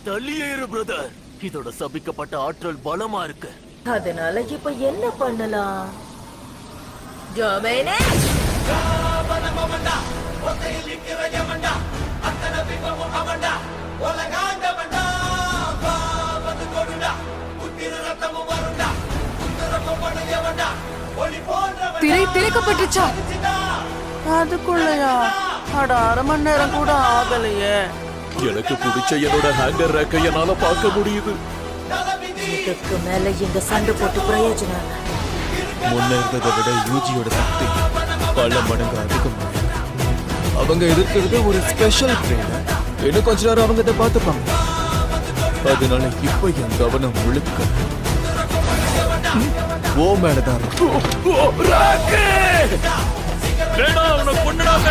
தள்ளியேறு brother. இதோட சபிக்கப்பட்ட ஆற்றல் பலமா இருக்கு. அதனால இப்ப என்ன பண்ணலாம்? டொமைனே திரை திறக்கப்பட்டுச்சா? அதுக்குள்ளயா? அட, அரை மணி நேரம் கூட ஆகலையே. எனக்கு பிடிச்ச என்னோட ஹேங்கர் ரேக்கை என்னால பார்க்க முடியுது. இதுக்கு மேல இங்க சண்டை போட்டு பிரயோஜனம் இல்ல. முன்ன இருந்ததை விட யூஜியோட சக்தி பல மடங்கு அதிகமாக. அவங்க எதிர்க்கிறது ஒரு ஸ்பெஷல் ட்ரெயினை. இன்னும் கொஞ்ச நேரம் அவங்க இதை பார்த்துப்பாங்க. அதனால இப்ப என் கவனம் முழுக்க ஓ மேலதான் இருக்கு. அவனை கொண்டுடாம